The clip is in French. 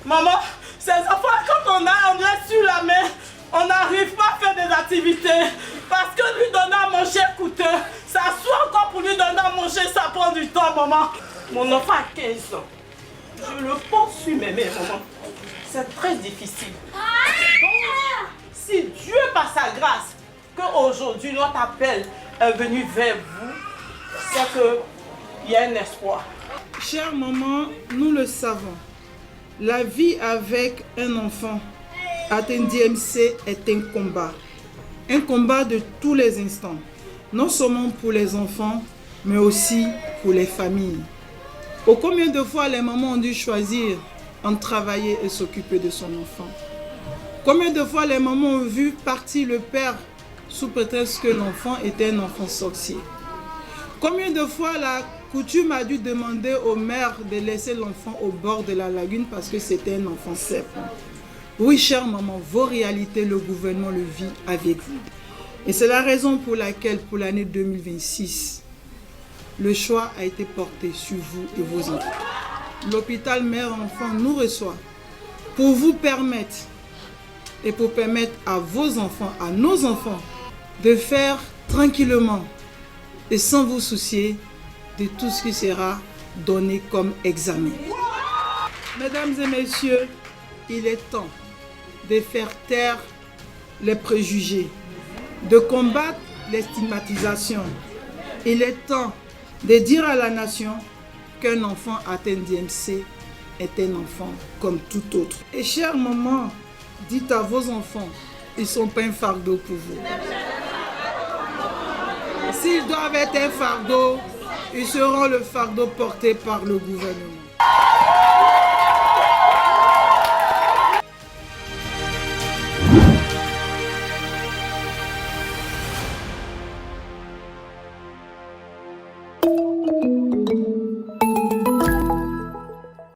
Maman, ces enfants, quand on est sur la main, on n'arrive pas à faire des activités. Parce que lui donner à manger est coûteux. S'asseoir encore pour lui donner à manger, ça prend du temps, maman. Mon enfant a 15 ans. Je le porte sur mes mains, maman. C'est très difficile. Donc, si Dieu, par sa grâce, qu'aujourd'hui notre appel est venu vers vous, c'est qu'il y a un espoir. Chère maman, nous le savons. La vie avec un enfant atteint DMC est un combat. Un combat de tous les instants. Non seulement pour les enfants, mais aussi pour les familles. Combien de fois les mamans ont dû choisir entre travailler et s'occuper de son enfant? Combien de fois les mamans ont vu partir le père sous prétexte que l'enfant était un enfant sorcier? Combien de fois la coutume a dû demander aux mères de laisser l'enfant au bord de la lagune parce que c'était un enfant serpent? Oui, chère maman, vos réalités, le gouvernement le vit avec vous. Et c'est la raison pour laquelle, pour l'année 2026, le choix a été porté sur vous et vos enfants. L'hôpital mère-enfant nous reçoit pour vous permettre et pour permettre à vos enfants, à nos enfants, de faire tranquillement et sans vous soucier de tout ce qui sera donné comme examen. Mesdames et messieurs, il est temps de faire taire les préjugés, de combattre les stigmatisations. Il est temps de dire à la nation qu'un enfant atteint DMC est un enfant comme tout autre. Et chère maman, dites à vos enfants, ils ne sont pas un fardeau pour vous. S'ils doivent être un fardeau, ils seront le fardeau porté par le gouvernement.